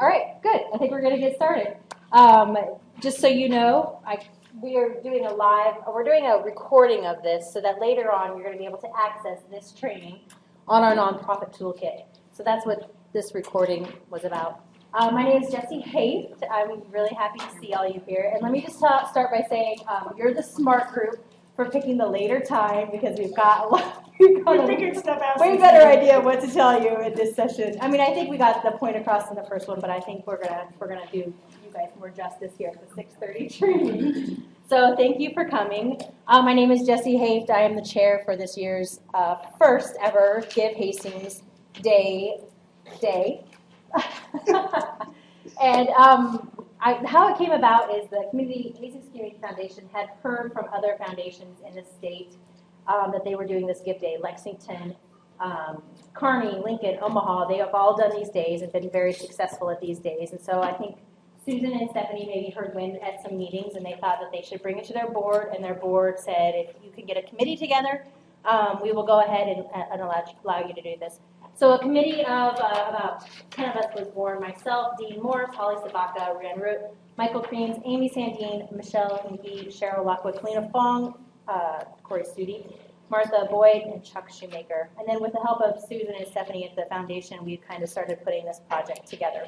All right, good. I think we're going to get started. Just so you know, we are doing we're doing a recording of this so that later on you're going to be able to access this training on our nonprofit toolkit. So that's what this recording was about. My name is Jessie Haft. I'm really happy to see all you here. And let me just start by saying you're the smart group for picking the later time because we've got a lot. We figured stuff out. Way better idea what to tell you in this session. I mean, I think we got the point across in the first one, but I think we're gonna do you guys more justice here at the 6:30 training. So thank you for coming. My name is Jessie Haft. I am the chair for this year's first ever Give Hastings Day. And how it came about is the Hastings Community Foundation had heard from other foundations in the state that they were doing this Give Day. Lexington, Kearney, Lincoln, Omaha, they have all done these days and been very successful at these days. And so I think Susan and Stephanie maybe heard wind at some meetings and they thought that they should bring it to their board, and their board said, if you can get a committee together, we will go ahead and allow you to do this. So a committee of about 10 of us was born: myself, Dean Morris, Holly Sabaka, Ryan Root, Michael Creams, Amy Sandine, Michelle Hinkie, Cheryl Lockwood, Kalina Fong, Corey Studi, Martha Boyd, and Chuck Shoemaker. And then with the help of Susan and Stephanie at the foundation, we kind of started putting this project together.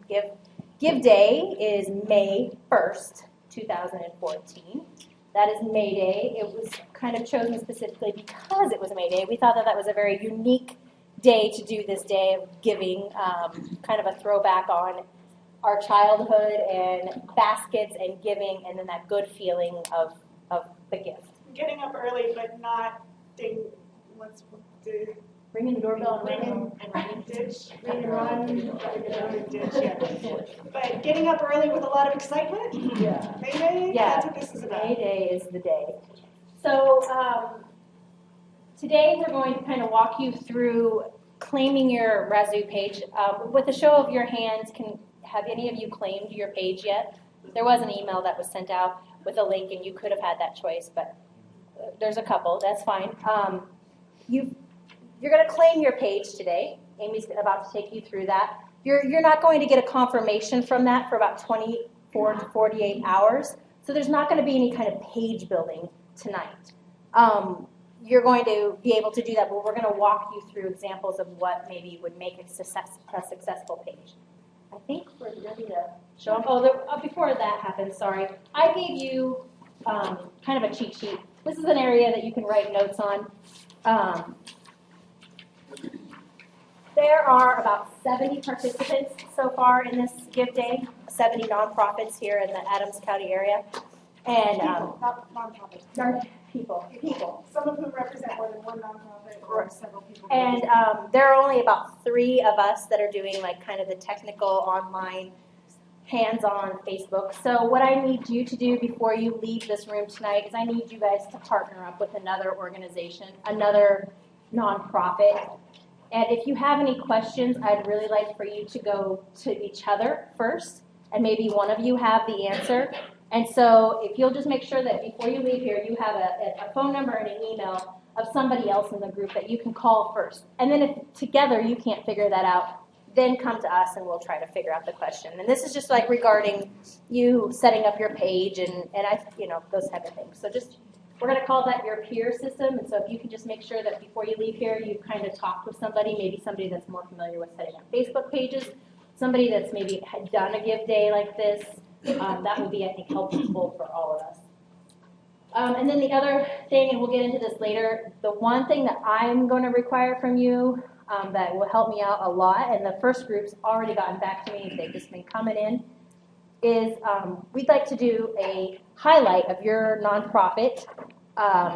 Give Day is May 1st, 2014. That is May Day. It was kind of chosen specifically because it was May Day. We thought that that was a very unique day to do this day of giving, kind of a throwback on our childhood and baskets and giving, and then that good feeling of the gift. Getting up early, but not Ringing the doorbell and running ditch. Ring and run. Ditch, yeah. But getting up early with a lot of excitement. Yeah. May Day. Yeah. That's what this is about. May Day is the day. So today we're going to kind of walk you through claiming your Razoo page. With a show of your hands, have any of you claimed your page yet? There was an email that was sent out with a link, and you could have had that choice, but there's a couple. That's fine. You're going to claim your page today. Amy's about to take you through that. You're not going to get a confirmation from that for about 24 to 48 hours, so there's not going to be any kind of page building tonight. You're going to be able to do that, but we're going to walk you through examples of what maybe would make a successful page. I think we're ready to show up. Oh, before that happens, sorry. I gave you kind of a cheat sheet. This is an area that you can write notes on. There are about 70 participants so far in this Give Day, 70 nonprofits here in the Adams County area. And not nonprofits. People. Some of whom represent more than one nonprofit or several people. And there are only about 3 of us that are doing like kind of the technical online hands-on Facebook. So what I need you to do before you leave this room tonight is I need you guys to partner up with another organization, another nonprofit. And if you have any questions, I'd really like for you to go to each other first, and maybe one of you have the answer. And so if you'll just make sure that before you leave here, you have a phone number and an email of somebody else in the group that you can call first. And then if together you can't figure that out, then come to us and we'll try to figure out the question. And this is just like regarding you setting up your page and those type of things. So we're going to call that your peer system. And so if you can just make sure that before you leave here, you kind of talk with somebody, maybe somebody that's more familiar with setting up Facebook pages, somebody that's maybe had done a Give Day like this, that would be, I think, helpful for all of us. And then the other thing, and we'll get into this later, the one thing that I'm going to require from you that will help me out a lot, and the first group's already gotten back to me, they've just been coming in, is we'd like to do a highlight of your nonprofit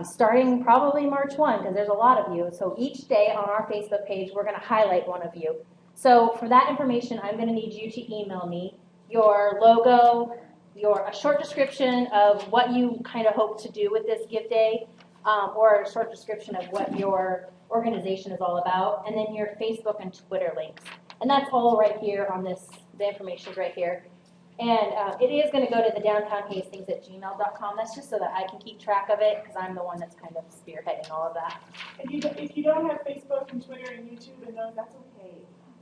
starting probably March 1, because there's a lot of you. So each day on our Facebook page, we're going to highlight one of you. So for that information, I'm going to need you to email me your logo, a short description of what you kind of hope to do with this Give Day, or a short description of what your organization is all about, and then your Facebook and Twitter links. And that's all right here on this, the information is right here. And it is going to go to the downtownhastings@gmail.com. That's just so that I can keep track of it, because I'm the one that's kind of spearheading all of that. If you don't have Facebook and Twitter and YouTube and those, that's okay.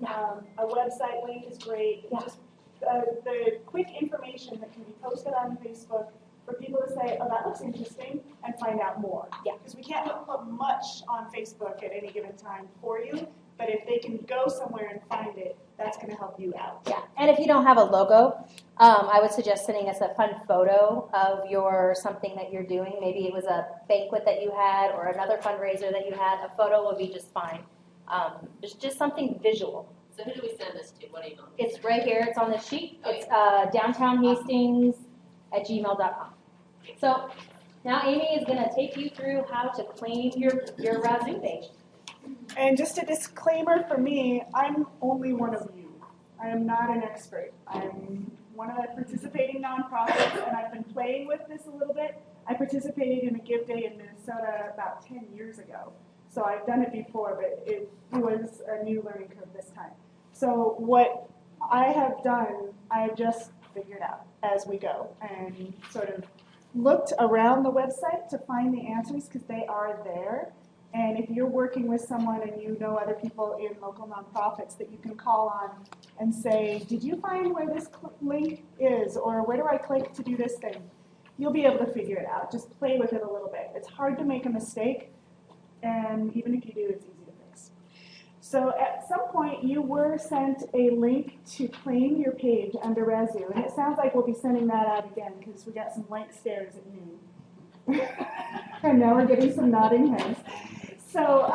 A website link is great. Yeah. Just the quick information that can be posted on Facebook for people to say, oh, that looks interesting, and find out more. Yeah. Because we can't put much on Facebook at any given time for you, but if they can go somewhere and find it, that's going to help you out. Yeah, and if you don't have a logo, I would suggest sending us a fun photo of something that you're doing. Maybe it was a banquet that you had or another fundraiser that you had. A photo will be just fine. Just something visual. So who do we send this to? What email? It's right here. It's on the sheet. Oh, It's downtownhastings@gmail.com. So now Amy is going to take you through how to claim your Razoo page. And just a disclaimer for me, I'm only one of you. I am not an expert. I'm one of the participating nonprofits, and I've been playing with this a little bit. I participated in a Give Day in Minnesota about 10 years ago. So I've done it before, but it was a new learning curve this time. So what I have done, I've just figured out as we go and sort of looked around the website to find the answers because they are there. And if you're working with someone and you know other people in local nonprofits that you can call on and say, did you find where this link is? Or where do I click to do this thing? You'll be able to figure it out. Just play with it a little bit. It's hard to make a mistake. And even if you do, it's easy to fix. So at some point, you were sent a link to claim your page under Razoo. And it sounds like we'll be sending that out again because we got some blank stares at noon. And now we're getting some nodding heads. So,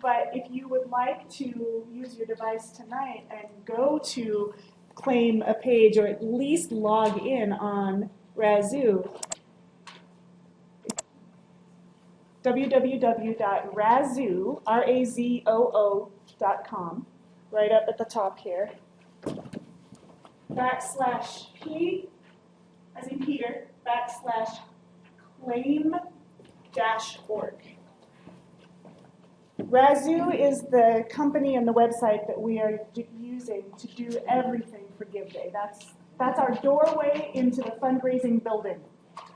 but if you would like to use your device tonight and go to claim a page or at least log in on Razoo, www.razoo.com, right up at the top here, /P, as in Peter, /claim-org. Razoo is the company and the website that we are using to do everything for Give Day. That's our doorway into the fundraising building,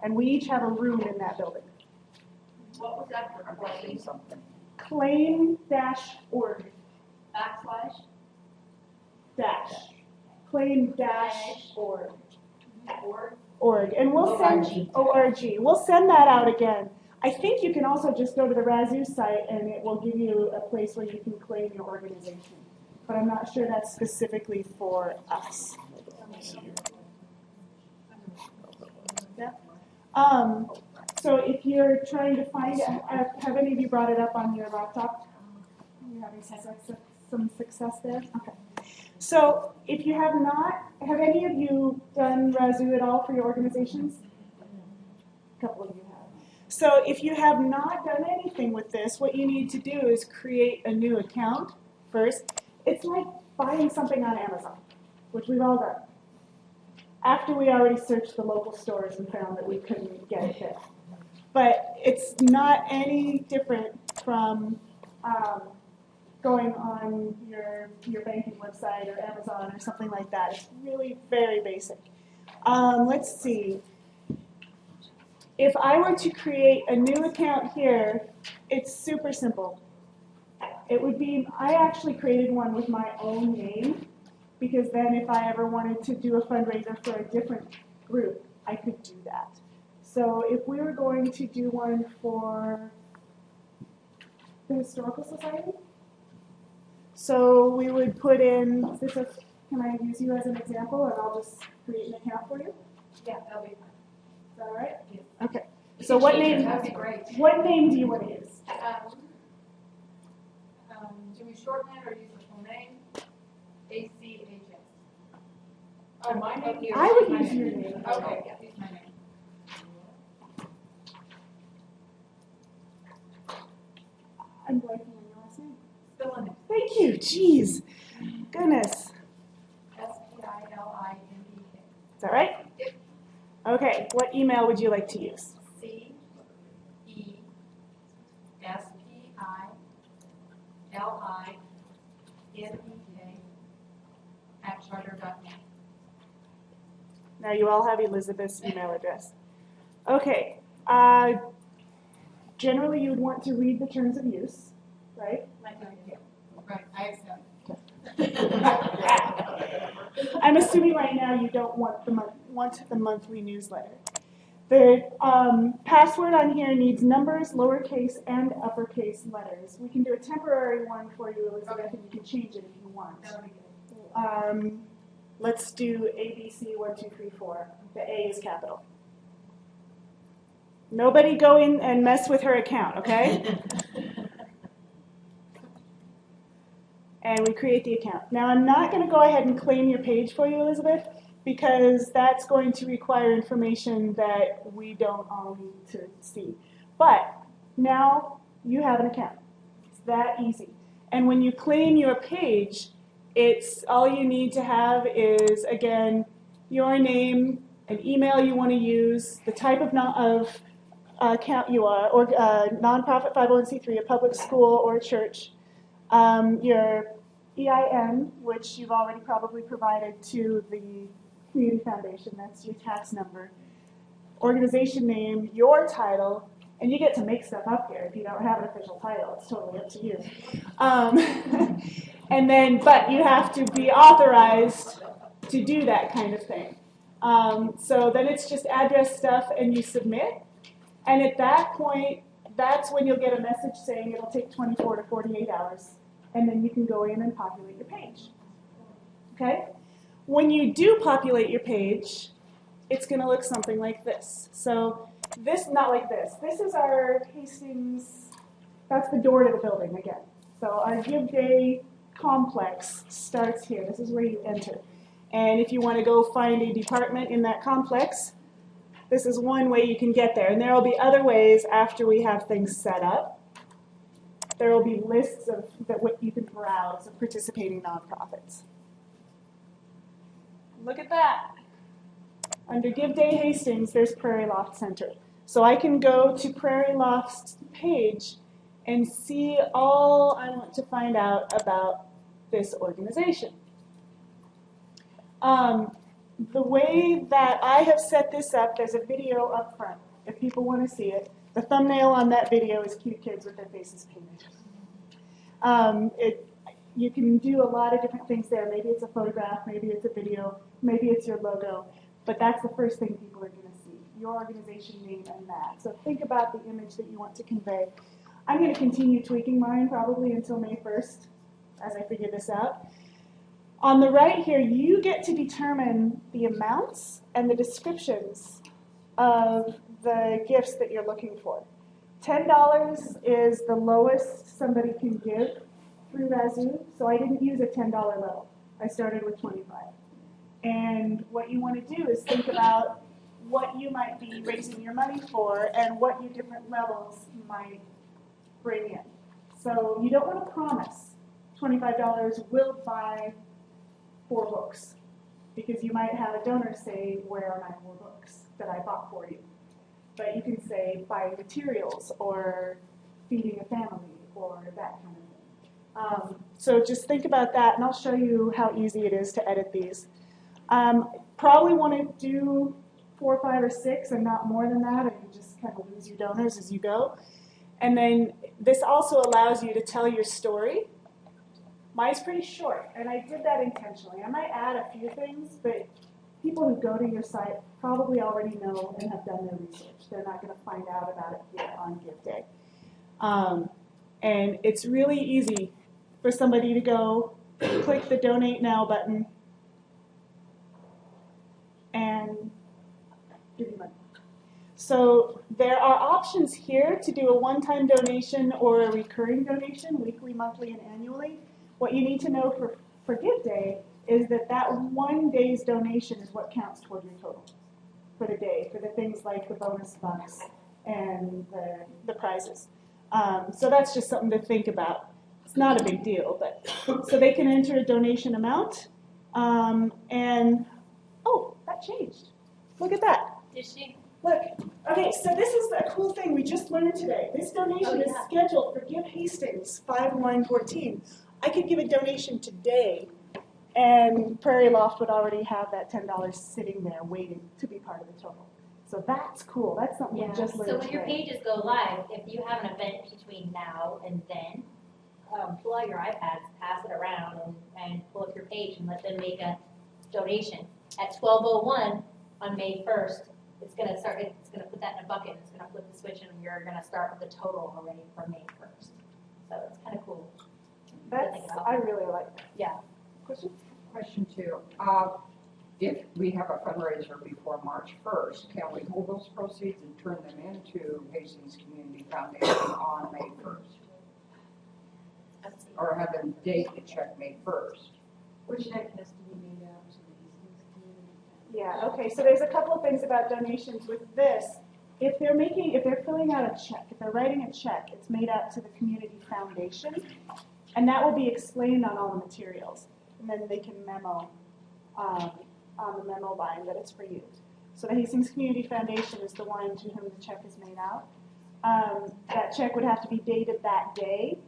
and we each have a room in that building. What was that for? Claim something. Claim-org. Claim-org. Org. And we'll send ORG. We'll send that out again. I think you can also just go to the Razoo site and it will give you a place where you can claim your organization. But I'm not sure that's specifically for us. Yeah. So if you're trying to find, have any of you brought it up on your laptop? Are you having some success there? Okay. So if you have not, have any of you done Razoo at all for your organizations? A couple of you have. So if you have not done anything with this, what you need to do is create a new account first. It's like buying something on Amazon, which we've all done, after we already searched the local stores and found that we couldn't get it there. But it's not any different from going on your banking website or Amazon or something like that. It's really very basic. Let's see. If I were to create a new account here, it's super simple. It would be, I actually created one with my own name, because then if I ever wanted to do a fundraiser for a different group, I could do that. So if we were going to do one for the Historical Society, so we would put in, can I use you as an example and I'll just create an account for you? Yeah, that'll be fine. Is that all right? Yeah. Okay. So what name? That'd be great. What name do you want to use? Do we shorten it or use the full name? ACHS. Oh, my name? I would use your name. Okay, yeah, use my name. I'm blanking on your last name. Fill in it. Thank you. Jeez. Goodness. SPILIMEK. Is that right? Yep. Okay. What email would you like to use? CESPILIMEK Now you all have Elizabeth's email address. Okay. Generally, you would want to read the terms of use, right? Right, I accept. I'm assuming right now you don't want the monthly newsletter. The password on here needs numbers, lowercase, and uppercase letters. We can do a temporary one for you, Elizabeth, and you can change it if you want. Let's do ABC1234. The A is capital. Nobody go in and mess with her account, okay? And we create the account. Now I'm not going to go ahead and claim your page for you, Elizabeth, because that's going to require information that we don't all need to see. But now you have an account. It's that easy. And when you claim your page, it's all you need to have is, again, your name, an email you want to use, the type of account you are, or nonprofit 501c3, a public school or a church, your EIN, which you've already probably provided to the Community Foundation, that's your tax number, organization name, your title, and you get to make stuff up here if you don't have an official title. It's totally up to you. And then, but you have to be authorized to do that kind of thing. So then it's just address stuff and you submit. And at that point, that's when you'll get a message saying it'll take 24 to 48 hours. And then you can go in and populate your page. Okay? When you do populate your page, it's going to look something like this. So this, not like this. This is our Hastings, that's the door to the building again. So our Give Day complex starts here. This is where you enter. And if you want to go find a department in that complex, this is one way you can get there. And there will be other ways after we have things set up. There will be lists of what you can browse of participating nonprofits. Look at that. Under Give Day Hastings, there's Prairie Loft Center. So I can go to Prairie Loft's page and see all I want to find out about this organization. The way that I have set this up, there's a video up front, if people want to see it. The thumbnail on that video is cute kids with their faces painted. You can do a lot of different things there. Maybe it's a photograph, maybe it's a video, maybe it's your logo, but that's the first thing people are going to see, your organization name and that. So think about the image that you want to convey. I'm going to continue tweaking mine probably until May 1st as I figure this out. On the right here, you get to determine the amounts and the descriptions of the gifts that you're looking for. $10 is the lowest somebody can give through Razoo, so I didn't use a $10 level. I started with 25. And what you want to do is think about what you might be raising your money for and what your different levels might bring in. So you don't want to promise $25 will buy 4 books, because you might have a donor say, where are my 4 books that I bought for you? But you can say buy materials or feeding a family or that kind of thing. So just think about that, and I'll show you how easy it is to edit these. Probably want to do 4, 5, or 6 and not more than that, and you just kind of lose your donors as you go. And then this also allows you to tell your story. Mine's pretty short, and I did that intentionally. I might add a few things, but people who go to your site probably already know and have done their research. They're not going to find out about it here on Give Day. And it's really easy for somebody to go click the Donate Now button and give you money. So there are options here to do a one-time donation or a recurring donation, weekly, monthly, and annually. What you need to know for Give Day is that that 1 day's donation is what counts toward your total for the day, for the things like the bonus bucks and the prizes. So that's just something to think about. It's not a big deal, but so they can enter a donation amount. And, oh, that changed. Look at that. Did she? Look. Okay, so this is a cool thing we just learned today. This donation is scheduled for Give Hastings 5/9/14. I could give a donation today, and Prairie Loft would already have that $10 sitting there waiting to be part of the total. So that's cool. That's something we just learned So when your today. pages go live, if you have an event between now and then, pull out your iPads, pass it around, and pull up your page and let them make a donation. At 12:01 on May 1st, it's going to put that in a bucket, it's going to flip the switch, and you're going to start with the total already for May 1st. So it's kind of cool. I really like that. Yeah. Question? Question two, if we have a fundraiser before March 1st, can we hold those proceeds and turn them into Hastings Community Foundation on May 1st? Or have them date the check May 1st? Which check has to be made out to the Hastings Community? Yeah, okay, so there's a couple of things about donations with this. If they're filling out a check, if they're writing a check, it's made out to the Community Foundation, and that will be explained on all the materials. And then they can memo on the memo line that it's for you. So the Hastings Community Foundation is the one to whom the check is made out. That check would have to be dated that day,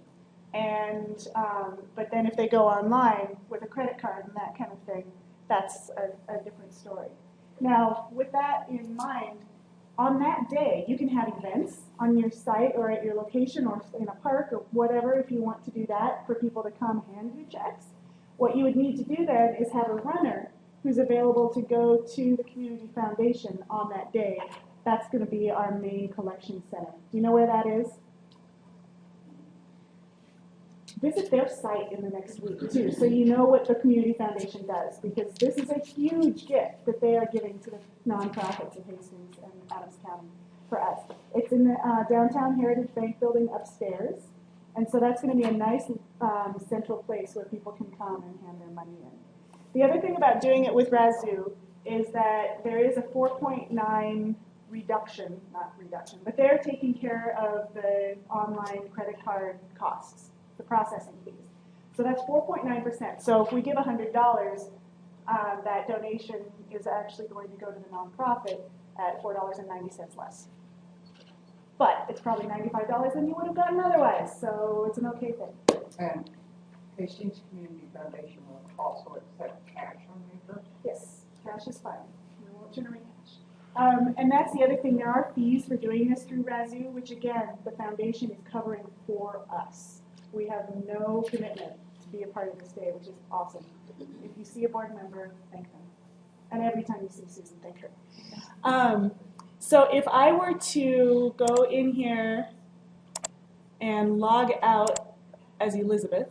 and but then if they go online with a credit card and that kind of thing, that's a different story. Now, with that in mind, on that day, you can have events on your site or at your location or in a park or whatever if you want to do that for people to come hand you checks. What you would need to do then is have a runner who's available to go to the Community Foundation on that day. That's going to be our main collection center. Do you know where that is? Visit their site in the next week too, so you know what the Community Foundation does, because this is a huge gift that they are giving to the nonprofits of Hastings and Adams County for us. It's in the downtown Heritage Bank building upstairs, and so that's going to be a nice central place where people can come and hand their money in. The other thing about doing it with Razoo is that there is a 4.9 reduction, not reduction, but they're taking care of the online credit card costs, the processing fees. So that's 4.9%. So if we give $100, that donation is actually going to go to the nonprofit at $4.90 less. But it's probably $95 than you would have gotten otherwise, so it's an okay thing. And Hastings Community Foundation will also accept cash on May 1st? Yes, cash is fine. We won't generate cash. And that's the other thing. There are fees for doing this through Razoo, which again, the foundation is covering for us. We have no commitment to be a part of this day, which is awesome. If you see a board member, thank them. And every time you see Susan, thank her. So if I were to go in here and log out as Elizabeth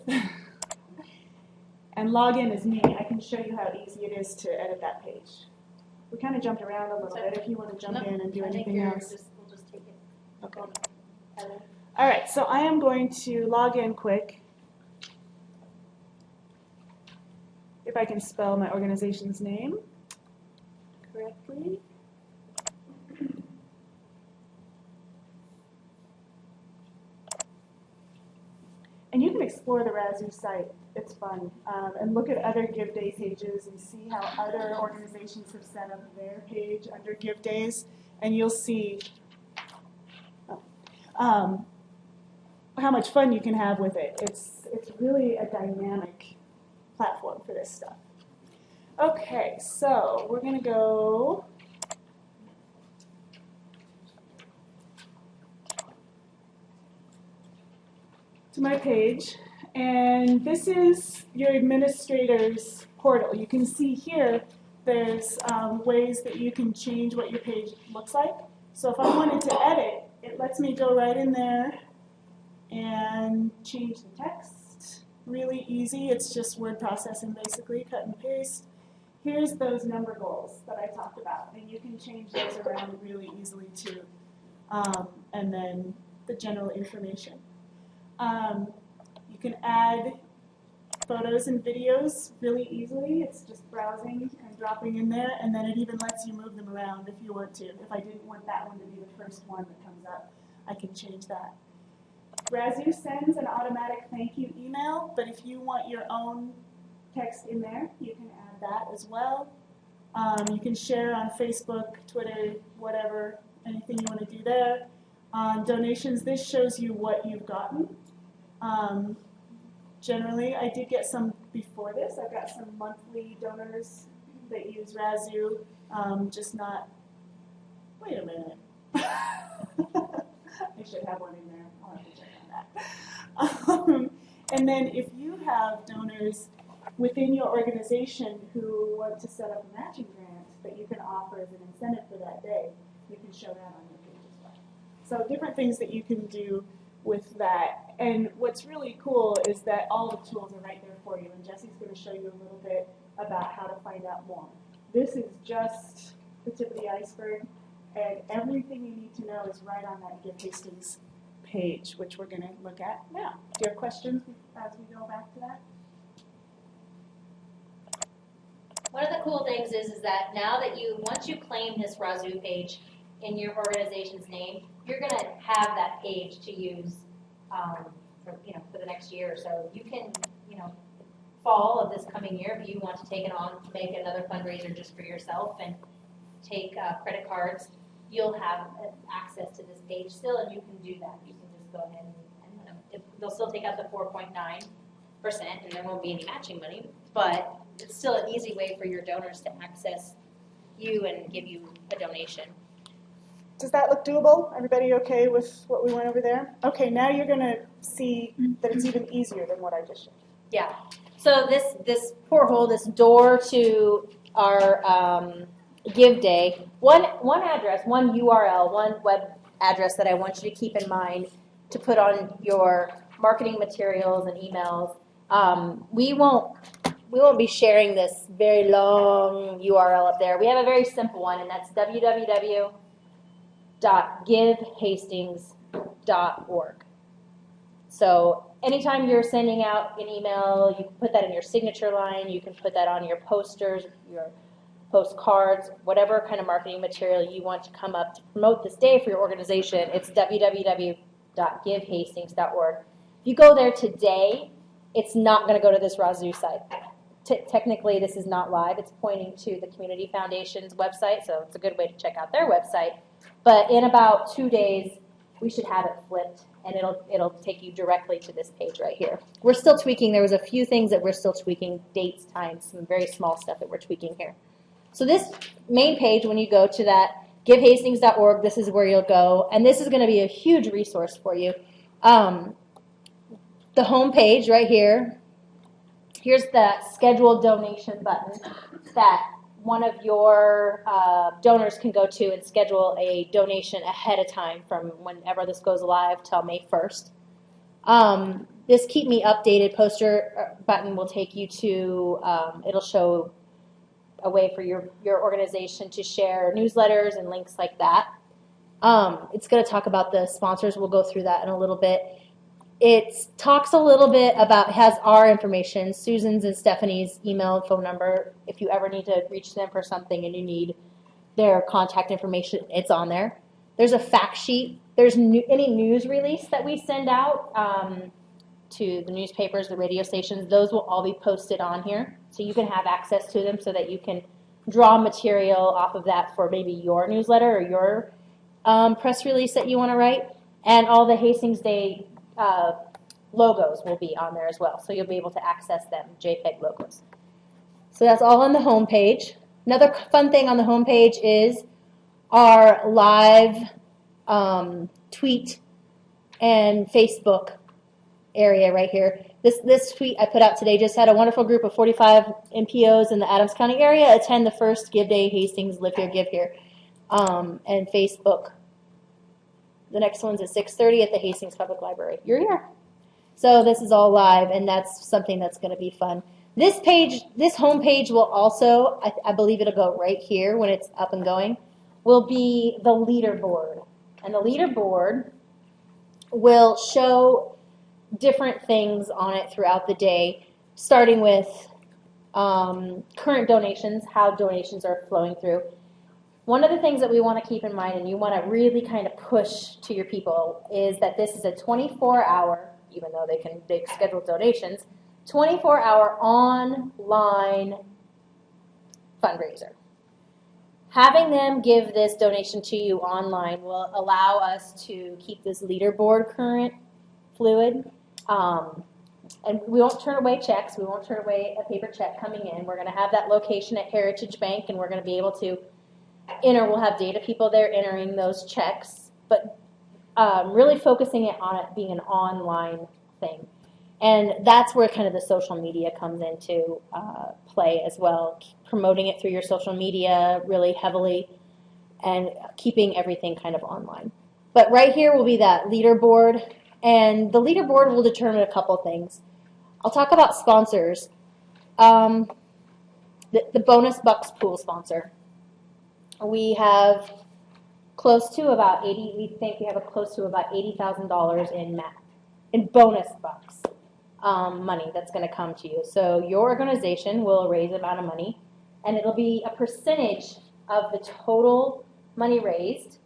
and log in as me, I can show you how easy it is to edit that page. We kind of jumped around a little bit. If you want to jump in and do anything else. We'll just take it. Okay. All right, so I am going to log in quick. If I can spell my organization's name correctly. And you can explore the Razoo site. It's fun. And look at other Give Day pages and see how other organizations have set up their page under Give Days. And you'll see how much fun you can have with it. It's really a dynamic platform for this stuff. Okay, so we're going to go to my page, and this is your administrator's portal. You can see here there's ways that you can change what your page looks like. So if I wanted to edit, it lets me go right in there and change the text. Really easy. It's just word processing basically, cut and paste. Here's those number goals that I talked about, and you can change those around really easily too. And then the general information. You can add photos and videos really easily. It's just browsing and dropping in there, and then it even lets you move them around if you want to. If I didn't want that one to be the first one that comes up, I can change that. Razoo sends an automatic thank you email, but if you want your own text in there, you can add that as well. You can share on Facebook, Twitter, whatever, anything you want to do there. On donations, this shows you what you've gotten. Generally, I did get some before this. I've got some monthly donors that use Razoo, just not, wait a minute. I should have one in there. I'll have to check on that. And then if you have donors within your organization who want to set up a matching grant that you can offer as an incentive for that day, you can show that on your page as well. So different things that you can do with that. And what's really cool is that all the tools are right there for you. And Jesse's going to show you a little bit about how to find out more. This is just the tip of the iceberg. And everything you need to know is right on that Give Hastings page, which we're going to look at now. Do you have questions as we go back to that? One of the cool things is that now that once you claim this Razoo page in your organization's name, you're going to have that page to use for the next year or so. You can, fall of this coming year, if you want to take it on, make another fundraiser just for yourself and take credit cards, you'll have access to this page still, and you can do that. You can just go ahead and they'll still take out the 4.9%, and there won't be any matching money, but it's still an easy way for your donors to access you and give you a donation. Does that look doable? Everybody okay with what we went over there? Okay, now you're going to see that it's even easier than what I just showed. Yeah. So this porthole, this door to our Give Day, one address, one URL, one web address that I want you to keep in mind to put on your marketing materials and emails. We won't be sharing this very long URL up there. We have a very simple one, and that's www.givehastings.org. So anytime you're sending out an email, you can put that in your signature line. You can put that on your posters, your postcards, whatever kind of marketing material you want to come up to promote this day for your organization. It's www.givehastings.org. If you go there today, it's not going to go to this Razoo site. Technically, this is not live. It's pointing to the Community Foundation's website, so it's a good way to check out their website. But in about 2 days, we should have it flipped, and it'll take you directly to this page right here. We're still tweaking. There was a few things that we're still tweaking, dates, times, some very small stuff that we're tweaking here. So this main page, when you go to that givehastings.org, this is where you'll go, and this is going to be a huge resource for you. The home page right here. Here's the schedule donation button that one of your donors can go to and schedule a donation ahead of time from whenever this goes live till May 1st. This Keep Me Updated poster button will take you to, it'll show a way for your organization to share newsletters and links like that. It's going to talk about the sponsors. We'll go through that in a little bit. It talks a little bit about, has our information, Susan's and Stephanie's email and phone number. If you ever need to reach them for something and you need their contact information, it's on there. There's a fact sheet. There's any news release that we send out to the newspapers, the radio stations. Those will all be posted on here. So you can have access to them so that you can draw material off of that for maybe your newsletter or your press release that you want to write. And all the Hastings Day logos will be on there as well, so you'll be able to access them, JPEG logos. So that's all on the home page. Another fun thing on the home page is our live tweet and Facebook area right here. This tweet I put out today just had a wonderful group of 45 NPOs in the Adams County area attend the first Give Day Hastings Live Here, Give Here, and Facebook. The next one's at 6:30 at the Hastings Public Library. You're here. So this is all live, and that's something that's going to be fun. This page, this home page will also, I believe it'll go right here when it's up and going, will be the leaderboard. And the leaderboard will show different things on it throughout the day, starting with current donations, how donations are flowing through. One of the things that we want to keep in mind, and you want to really kind of push to your people, is that this is a 24-hour, even though they schedule donations, 24-hour online fundraiser. Having them give this donation to you online will allow us to keep this leaderboard current, fluid, and we won't turn away checks. We won't turn away a paper check coming in. We're going to have that location at Heritage Bank, and we're going to be able to we'll have data people there entering those checks, but really focusing it on it being an online thing. And that's where kind of the social media comes into play as well, promoting it through your social media really heavily and keeping everything kind of online. But right here will be that leaderboard, and the leaderboard will determine a couple things. I'll talk about sponsors. The Bonus Bucks pool sponsor. We have close to about we think we have close to about $80,000 in bonus bucks money that's going to come to you. So your organization will raise an amount of money, and it'll be a percentage of the total money raised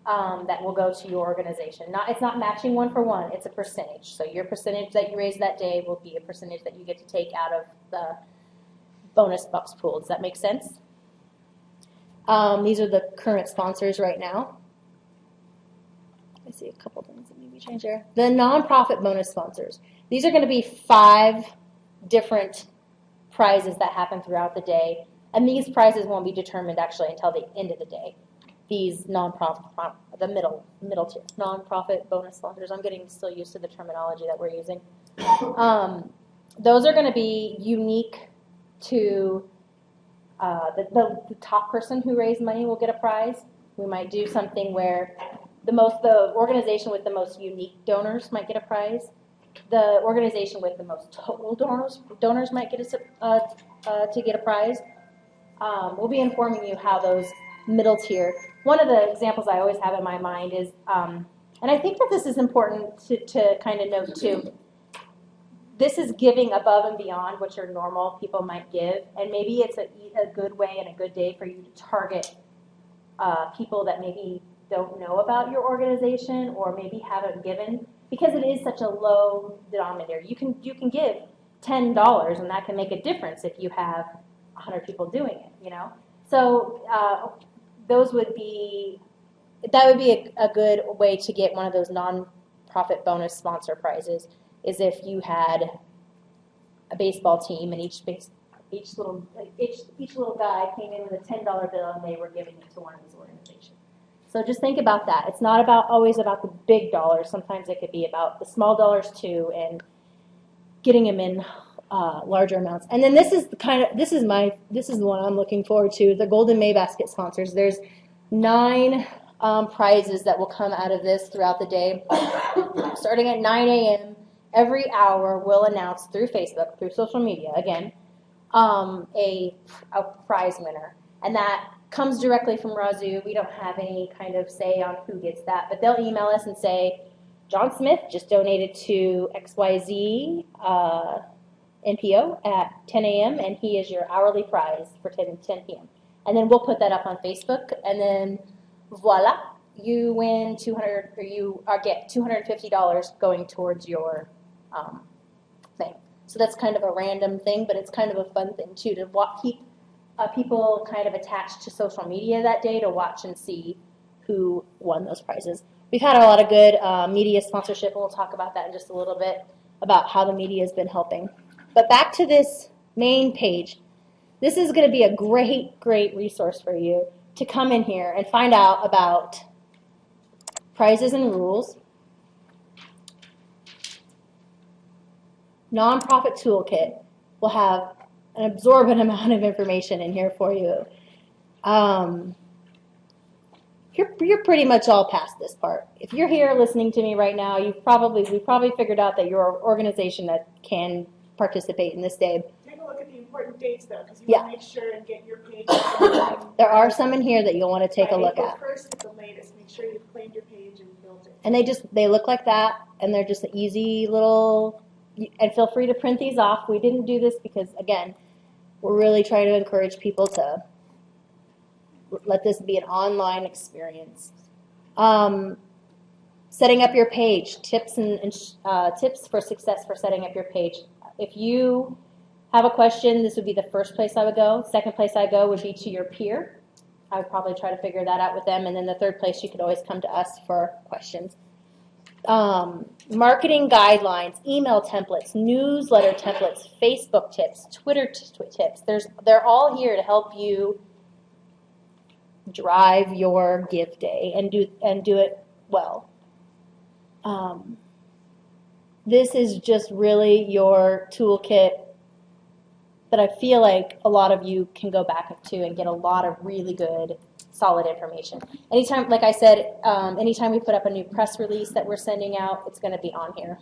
that will go to your organization. It's not matching one for one, it's a percentage. So your percentage that you raise that day will be a percentage that you get to take out of the bonus bucks pool. Does that make sense? These are the current sponsors right now. I see a couple things that maybe change there. The nonprofit bonus sponsors. These are going to be 5 different prizes that happen throughout the day, and these prizes won't be determined actually until the end of the day. These nonprofit, the middle tier, nonprofit bonus sponsors. I'm getting still used to the terminology that we're using. Those are going to be unique to the top person who raised money will get a prize. We might do something where the organization with the most unique donors might get a prize. The organization with the most total donors might get to get a prize. We'll be informing you how those middle tier. One of the examples I always have in my mind is, and I think that this is important to kind of note too. This is giving above and beyond what your normal people might give, and maybe it's a good way and a good day for you to target people that maybe don't know about your organization or maybe haven't given, because it is such a low denominator. You can give $10, and that can make a difference if you have 100 people doing it. You know, so that would be a good way to get one of those non-profit bonus sponsor prizes. Is if you had a baseball team and each little guy came in with a $10 bill and they were giving it to one of these organizations. So just think about that. It's not always about the big dollars. Sometimes it could be about the small dollars too, and getting them in larger amounts. And then this is the one I'm looking forward to. The Golden May Basket sponsors. There's 9 prizes that will come out of this throughout the day, starting at 9 a.m. Every hour, we'll announce through Facebook, through social media, again, a prize winner. And that comes directly from Razoo. We don't have any kind of say on who gets that, but they'll email us and say, John Smith just donated to XYZ NPO at 10 a.m., and he is your hourly prize for 10 p.m. And then we'll put that up on Facebook, and then voila, you win get $250 going towards your thing. So that's kind of a random thing, but it's kind of a fun thing too to keep people kind of attached to social media that day to watch and see who won those prizes. We've had a lot of good media sponsorship, and we'll talk about that in just a little bit, about how the media has been helping. But back to this main page. This is going to be a great resource for you to come in here and find out about prizes and rules, Nonprofit Toolkit will have an absorbent amount of information in here for you. You're pretty much all past this part. If you're here listening to me right now, we probably figured out that you're an organization that can participate in this day. Take a look at the important dates though, because you Yeah. want to make sure and get your page. There are some in here that you'll want to take a look at. April 1st at the latest. Make sure you've claimed your page and built it. And they look like that, and they're just an easy little, and feel free to print these off. We didn't do this because, again, we're really trying to encourage people to let this be an online experience. Setting up your page, tips tips for success for setting up your page. If you have a question, this would be the first place I would go. Second place I go would be to your peer. I would probably try to figure that out with them. And then the third place, you could always come to us for questions. Marketing guidelines, email templates, newsletter templates, Facebook tips, Twitter tips. They're all here to help you drive your give day and do it well. this is just really your toolkit that I feel like a lot of you can go back to and get a lot of really good, solid information. Anytime, like I said, anytime we put up a new press release that we're sending out, it's going to be on here.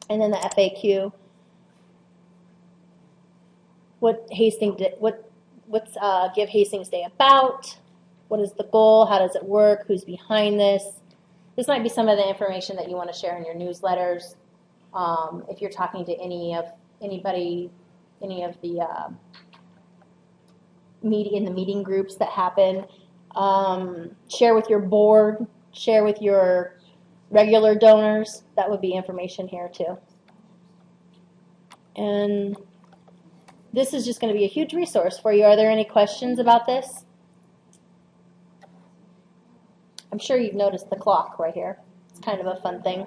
And then the FAQ. What's Give Hastings Day about? What is the goal? How does it work? Who's behind this? This might be some of the information that you want to share in your newsletters. If you're talking to any of the meeting groups that happen, share with your board, share with your regular donors. That would be information here too. And this is just going to be a huge resource for you. Are there any questions about this? I'm sure you've noticed the clock right here. It's kind of a fun thing.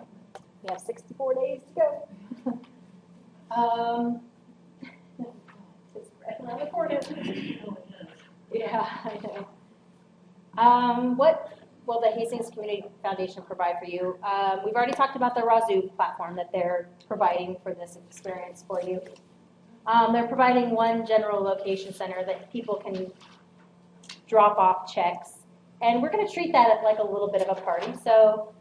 We have 64 days to go. It's right around the corner. Yeah, I know. What will the Hastings Community Foundation provide for you? We've already talked about the Razoo platform that they're providing for this experience for you. They're providing one general location center that people can drop off checks, and we're going to treat that as like a little bit of a party. So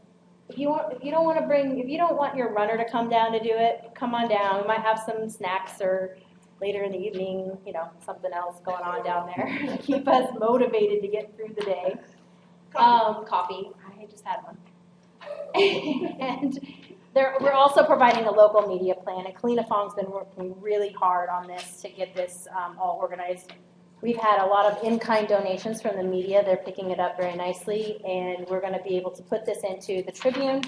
if you don't want your runner to come down to do it, come on down. We might have some snacks or later in the evening, something else going on down there to keep us motivated to get through the day. Coffee. I just had one. And we're also providing a local media plan, and Kalina Fong's been working really hard on this to get this all organized. We've had a lot of in-kind donations from the media. They're picking it up very nicely, and we're going to be able to put this into the Tribune.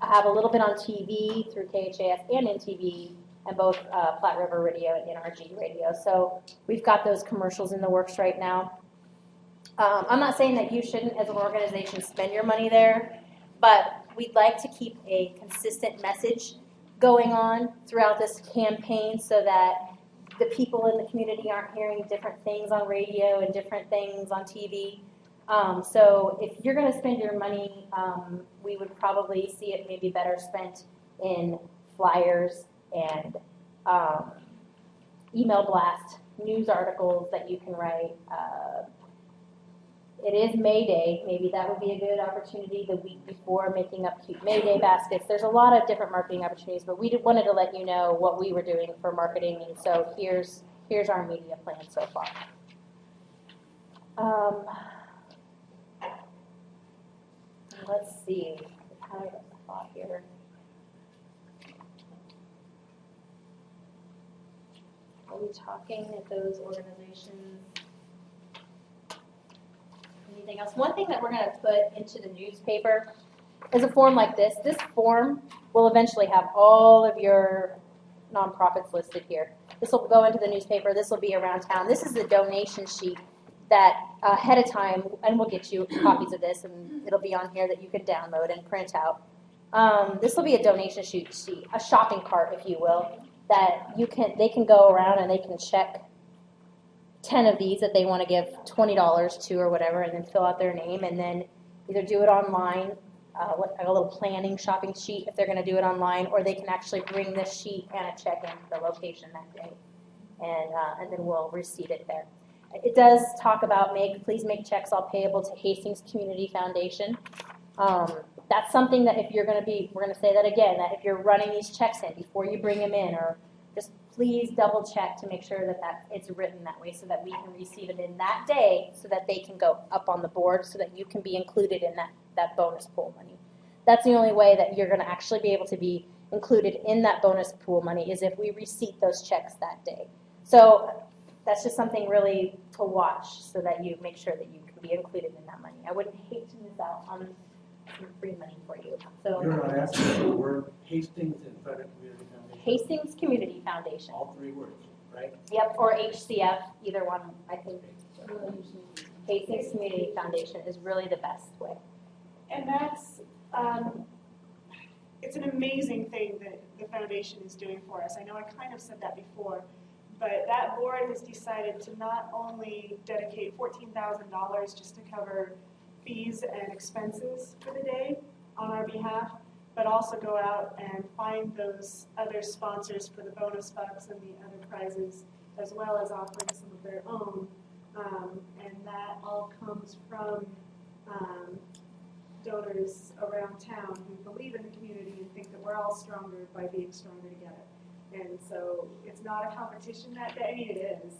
I have a little bit on TV through KHAS and NTV, and both Platte River Radio and NRG Radio. So we've got those commercials in the works right now. I'm not saying that you shouldn't, as an organization, spend your money there, but we'd like to keep a consistent message going on throughout this campaign so that the people in the community aren't hearing different things on radio and different things on TV. So if you're going to spend your money, we would probably see it maybe better spent in flyers and email blast, news articles that you can write. It is May Day. Maybe that would be a good opportunity the week before, making up cute May Day baskets. There's a lot of different marketing opportunities, but we wanted to let you know what we were doing for marketing, and so here's our media plan so far. Let's see. I have a thought here. Are we talking at those organizations? Anything else? One thing that we're going to put into the newspaper is a form like this. This form will eventually have all of your nonprofits listed here. This will go into the newspaper. This will be around town. This is the donation sheet that ahead of time, and we'll get you copies of this, and it'll be on here that you can download and print out. This will be a donation sheet, a shopping cart, if you will, that they can go around and they can check 10 of these that they want to give $20 to or whatever, and then fill out their name, and then either do it online, like a little planning shopping sheet if they're going to do it online, or they can actually bring this sheet and a check in the location that day, and then we'll receipt it there. It does talk about please make checks all payable to Hastings Community Foundation. That's something that if you're going to be, we're going to say that again, that if you're running these checks in before you bring them in, or just please double check to make sure that it's written that way so that we can receive it in that day so that they can go up on the board so that you can be included in that bonus pool money. That's the only way that you're going to actually be able to be included in that bonus pool money is if we receipt those checks that day. So that's just something really to watch so that you make sure that you can be included in that money. I wouldn't hate to miss out on some free money for you. So you're not asking for the word Hastings and Frederick Community Foundation? Hastings Community Foundation. All three words, right? Yep, or HCF, either one, I think. Hastings Community Foundation is really the best way. And that's, it's an amazing thing that the foundation is doing for us. I know I kind of said that before, but that board has decided to not only dedicate $14,000 just to cover fees and expenses for the day on our behalf, but also go out and find those other sponsors for the bonus bucks and the other prizes, as well as offering some of their own. And that all comes from donors around town who believe in the community and think that we're all stronger by being stronger together. And so it's not a competition that day. I mean, it is,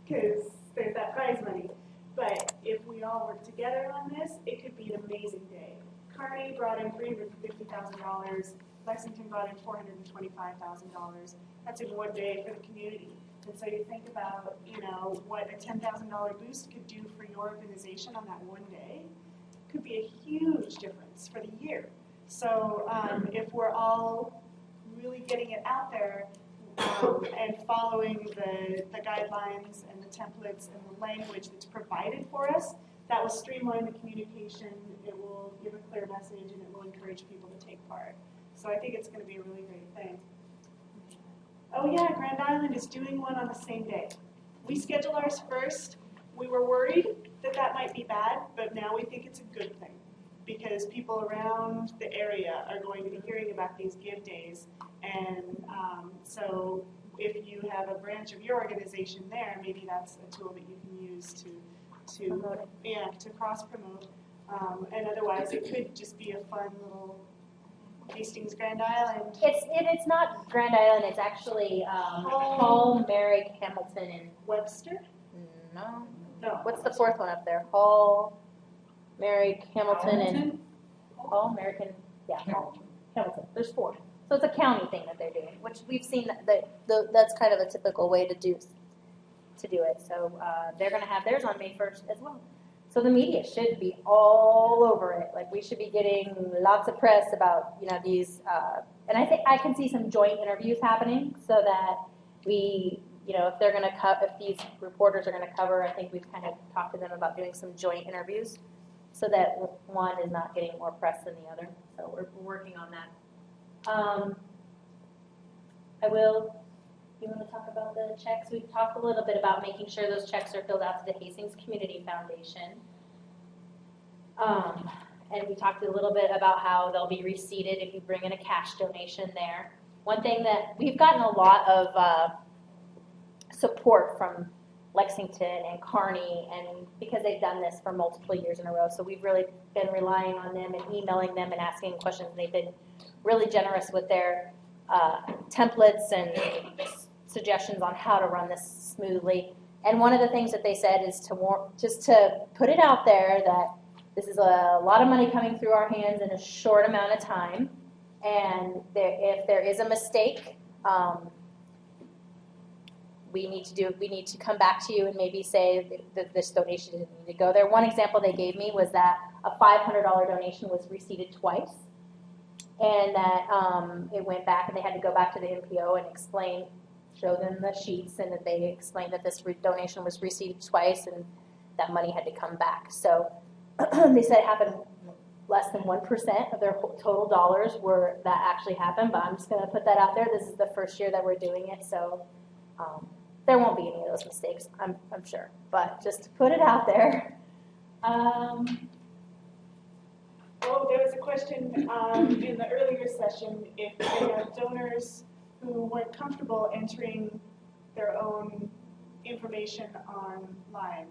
because there's that prize money. But if we all work together on this, it could be an amazing day. Kearney brought in $350,000. Lexington brought in $425,000. That's in one day for the community. And so you think about, what a $10,000 boost could do for your organization on that one day. It could be a huge difference for the year. So if we're all really getting it out there and following the guidelines and the templates and the language that's provided for us, that will streamline the communication, it will give a clear message, and it will encourage people to take part. So I think it's going to be a really great thing. Oh yeah, Grand Island is doing one on the same day. We scheduled ours first. We were worried that that might be bad, but now we think it's a good thing because people around the area are going to be hearing about these give days. And so if you have a branch of your organization there, maybe that's a tool that you can use to cross promote. And otherwise, it could just be a fun little Hastings Grand Island. It's not Grand Island. It's actually Hall, Merrick, Hamilton, and Webster? no. No. What's the fourth one up there? Hall, Merrick, Hamilton, and Hall, Merrick, and Hamilton. There's four. So it's a county thing that they're doing, which we've seen that's kind of a typical way to do it. So they're going to have theirs on May 1st as well. So the media should be all over it. Like we should be getting lots of press about these, and I think I can see some joint interviews happening so that we, if they're going to if these reporters are going to cover, I think we've kind of talked to them about doing some joint interviews so that one is not getting more press than the other. So we're working on that. You want to talk about the checks? We've talked a little bit about making sure those checks are filled out to the Hastings Community Foundation. And we talked a little bit about how they'll be receipted if you bring in a cash donation there. One thing that we've gotten a lot of support from Lexington and Kearney, and because they've done this for multiple years in a row, so we've really been relying on them and emailing them and asking questions. They've been really generous with their templates and suggestions on how to run this smoothly. And one of the things that they said is just to put it out there that this is a lot of money coming through our hands in a short amount of time, and if there is a mistake, we need to come back to you and maybe say that this donation didn't need to go there. One example they gave me was that a $500 donation was receipted twice, and that it went back and they had to go back to the MPO and show them the sheets, and that they explained that this donation was received twice and that money had to come back. So they said it happened less than 1% of their total dollars that actually happened, but I'm just going to put that out there. This is the first year that we're doing it, so there won't be any of those mistakes, I'm sure. But just to put it out there. Oh, there was a question in the earlier session if they have donors who weren't comfortable entering their own information online.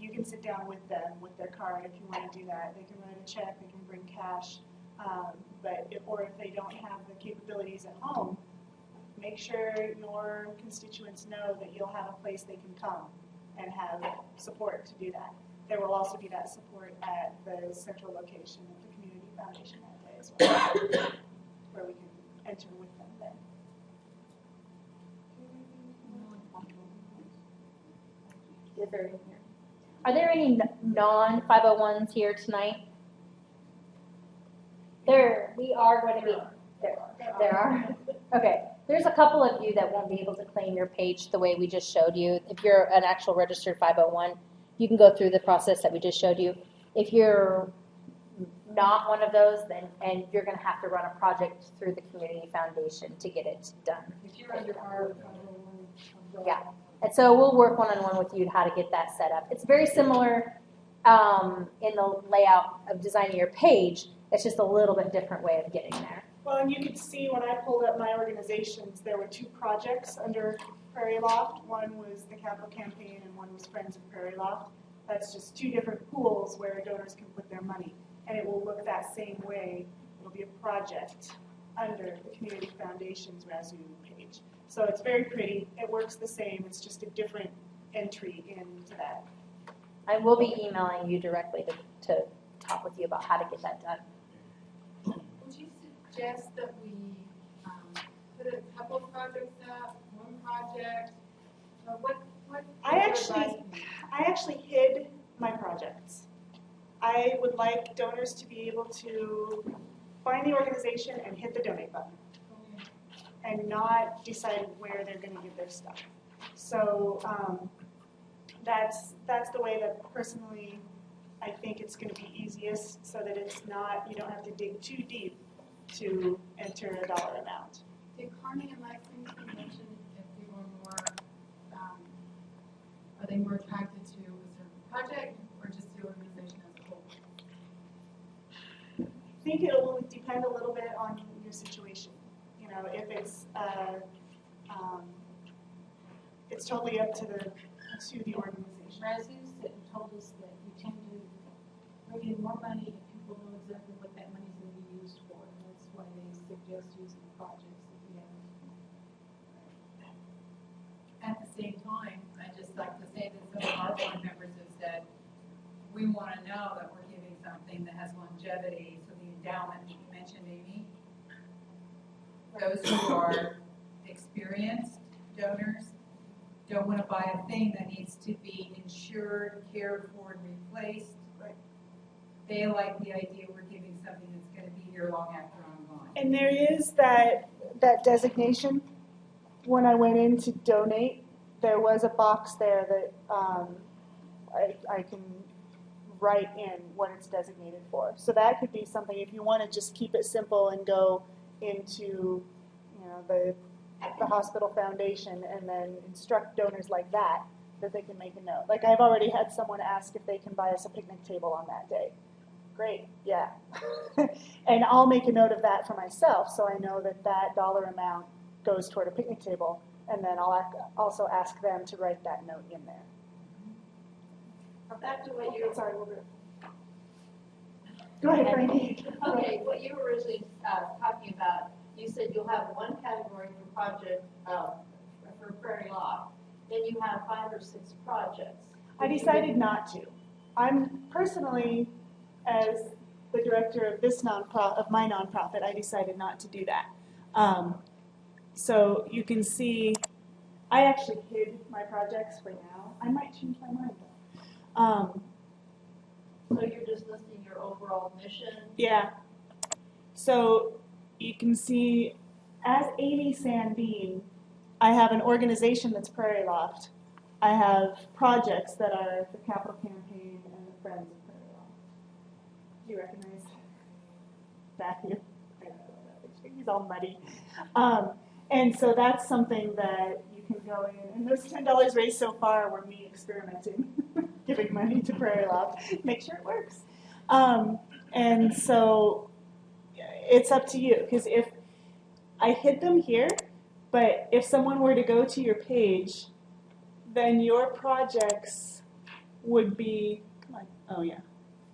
You can sit down with them with their card if you want to do that. They can write a check, they can bring cash, or if they don't have the capabilities at home, make sure your constituents know that you'll have a place they can come and have support to do that. There will also be that support at the central location of the Community Foundation that day as well, where we can enter with them then. Are there any non-501s here tonight? We are going to be. There are? Okay. There's a couple of you that won't be able to claim your page the way we just showed you. If you're an actual registered 501, you can go through the process that we just showed you. If you're not one of those, and you're going to have to run a project through the Community Foundation to get it done. If you're under our Yeah. And so we'll work one-on-one with you how to get that set up. It's very similar in the layout of designing your page. It's just a little bit different way of getting there. Well, and you could see when I pulled up my organizations, there were 2 projects under Prairie Loft. One was the Capital Campaign and one was Friends of Prairie Loft. That's just 2 different pools where donors can put their money. And it will look that same way. It'll be a project under the Community Foundation's Razoo page. So it's very pretty. It works the same. It's just a different entry into that. I will be emailing you directly to talk with you about how to get that done. Would you suggest that we put a couple of projects up, one project? Or what I actually hid my projects. I would like donors to be able to find the organization and hit the donate button and not decide where they're going to give their stuff. So that's the way that personally I think it's going to be easiest, so that it's not, you don't have to dig too deep to enter a dollar amount. Did Carney and Hastings mention if we were more, are they more attracted to a certain project or just the organization as a whole? I think it will depend a little bit on your situation. You know, if it's totally up to the organization. Razoo's told us that we tend to bring in more money if people know exactly what that money's going to be used for. And that's why they suggest using projects that we have. At the same time, I'd just like to say that some of our board members have said, we want to know that we're giving something that has longevity. So the endowment that you mentioned, Amy, those who are experienced donors don't want to buy a thing that needs to be insured, cared for, and replaced. Right. They like the idea we're giving something that's going to be here long after I'm gone. And there is that designation. When I went in to donate, there was a box there that I can write in what it's designated for. So that could be something if you want to just keep it simple and go into, you know, the hospital foundation and then instruct donors like that they can make a note. Like I've already had someone ask if they can buy us a picnic table on that day. Great, yeah. And I'll make a note of that for myself so I know that that dollar amount goes toward a picnic table, and then I'll also ask them to write that note in there. Back to what you Sorry, go ahead, Frankie. okay, what you were originally talking about, you said you'll have one category for project for Prairie Loft, then you have 5 or 6 projects. I decided not to. I'm personally, as the director of this my nonprofit, I decided not to do that. So you can see, I actually hid my projects for now. I might change my mind though. So you're just listing your overall mission? Yeah. So you can see, as Amy Sandine, I have an organization that's Prairie Loft. I have projects that are the Capital Campaign and the Friends of Prairie Loft. Do you recognize Matthew? He's all muddy. And so that's something that you can go in. And those $10 raised so far were me experimenting, giving money to Prairie Loft, make sure it works. And so it's up to you, because if I hid them here, but if someone were to go to your page, then your projects would be, come on, oh yeah.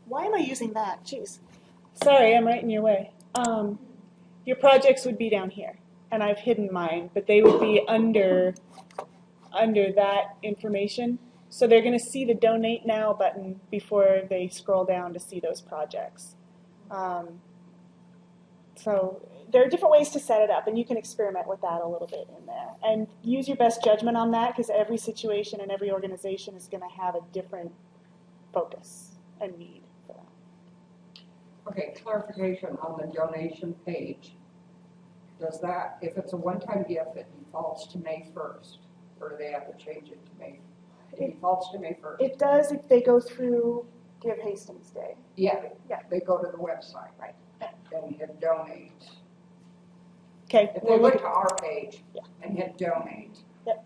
Why am I using that? Jeez. Sorry, I'm right in your way. Your projects would be down here, and I've hidden mine, but they would be under that information. So they're going to see the Donate Now button before they scroll down to see those projects. So there are different ways to set it up, and you can experiment with that a little bit in there. And use your best judgment on that, because every situation and every organization is going to have a different focus and need for that. Okay, clarification on the donation page. Does that, if it's a one-time gift, it defaults to May 1st, or do they have to change it to May? It defaults to May 1st. It does if they go through Give Hastings Day. Yeah, Yeah. they go to the website, Right. and hit donate. Okay. If they went to our page Yeah. and hit donate, Yep.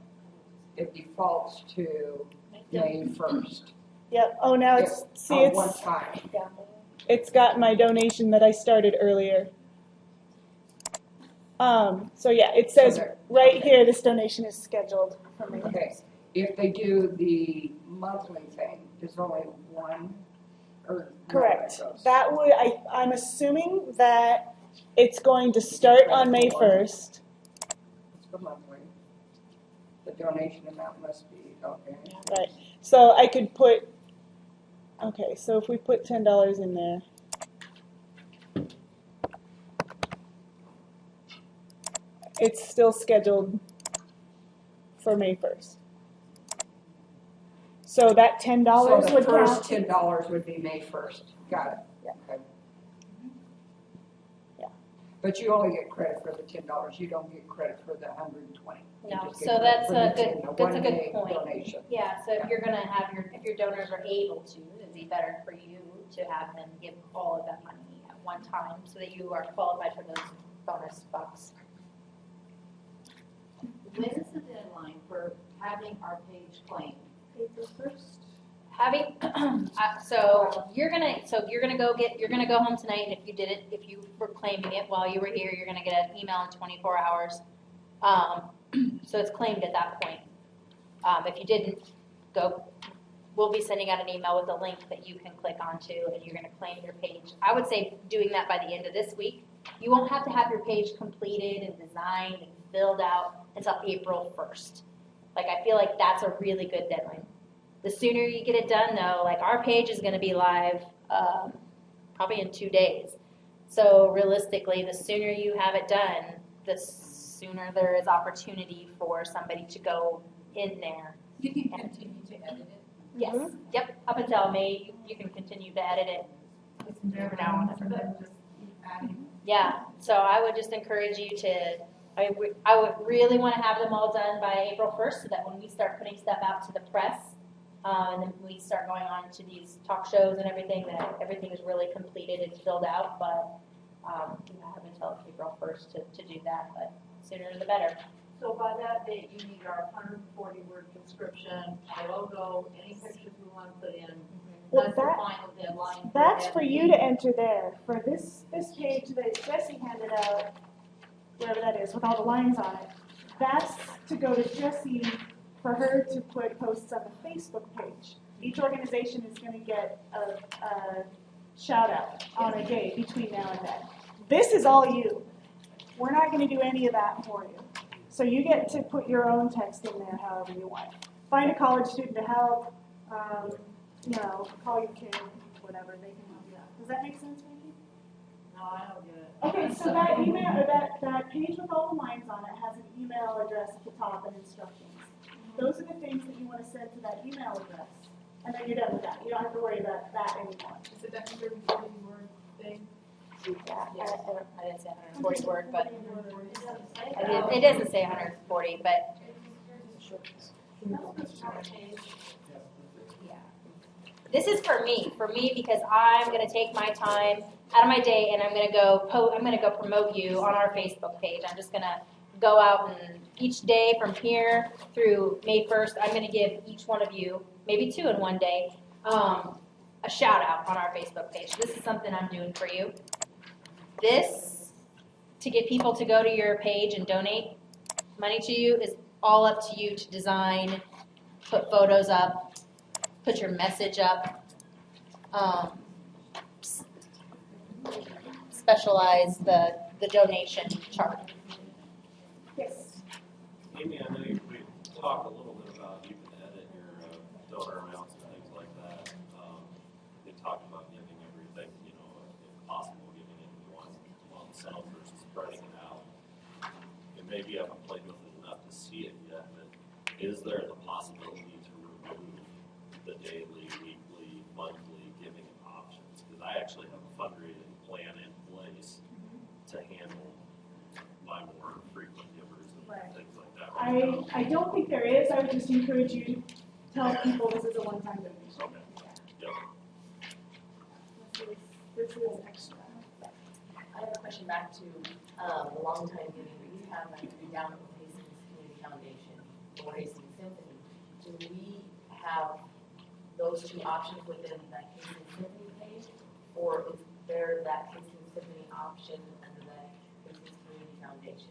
it defaults to May 1st. Yep. Oh, now it's, see, On it's, one time. it's got my donation that I started earlier. So yeah, it says right here, this donation is scheduled for May 1st. Okay, if they do the monthly thing, there's only one, or? Correct. no, it goes? That would, I'm assuming that it's going to start on May 1st. It's for monthly. The donation amount must be, okay. Right. So I could put, okay, so if we put $10 in there. It's still scheduled for May 1st. So that $10 So the would first count. $10 would be May 1st. Got it. Yeah. Okay. Yeah. But you only get credit for the $10. You don't get credit for the 120. You No, just get so credit that's for a the good, 10, that's a good one-day point. donation. Yeah, so if you're gonna have if your donors are able to, it'd be better for you to have them give all of that money at one time so that you are qualified for those bonus bucks. When is the deadline for having our page claimed? April 1st. Having, so you're gonna go home tonight, and if you were claiming it while you were here, you're gonna get an email in 24 hours. So it's claimed at that point. If you didn't we'll be sending out an email with a link that you can click onto, and you're gonna claim your page. I would say doing that by the end of this week. You won't have to have your page completed and designed and filled out until April 1st. Like, I feel like that's a really good deadline. The sooner you get it done, though, like our page is going to be live probably in 2 days. So realistically, the sooner you have it done, the sooner there is opportunity for somebody to go in there. You can continue to edit it. Yes. Yep. Up until May, you can continue to edit it. Never Now on know, so then just keep adding. Yeah. So I would just encourage you to. I would really want to have them all done by April 1st, so that when we start putting stuff out to the press. And then we start going on to these talk shows and everything, that everything is really completed and filled out, but you have until April 1st to do that, but sooner the better. So by that date, you need our 140-word description, our logo, any pictures we want to put in. Well, That's the final deadline. That's for you to enter there. For this page that Jesse handed out, wherever that is, with all the lines on it, that's to go to Jesse for her to put posts on the Facebook page. Each organization is going to get a shout out on a day between now and then. This is all you. We're not going to do any of that for you. So you get to put your own text in there however you want. Find a college student to help, call your kid, whatever, they can help you out. Does that make sense, Vicky? No, I don't get it. Okay, so that email, or that page with all the lines on it has an email address at the top and instructions. Those are the things that you want to send to that email address, and then you're done with that. You don't have to worry about that anymore. Is it that 140-word thing? Yeah, I didn't say 140 word, but It it doesn't say 140, but yeah. This is for me because I'm going to take my time out of my day and I'm going to go promote you on our Facebook page. I'm just going to go out and each day from here through May 1st, I'm going to give each one of you, maybe 2 in one day, a shout out on our Facebook page. This is something I'm doing for you. This, to get people to go to your page and donate money to you, is all up to you to design, put photos up, put your message up, specialize the donation chart. Yes. Amy, I know we talked a little bit about you can edit your donor amounts and things like that. They talked about giving everything, if possible, giving it one lump versus spreading it out. And maybe you haven't played with it enough to see it yet, but is there the possibility to remove the daily, weekly, monthly giving options? Because I actually have a fundraising plan in place to handle my more frequent givers and things like that. I don't think there is. I would just encourage you to tell people this is a one-time donation. Okay. Yep. This is extra. I have a question back to the long-time giving. We have an endowment with Hastings Community Foundation or Hastings Symphony. Do we have those 2 options within that Hastings Symphony page? or is there that Hastings Symphony option under the Hastings Community Foundation?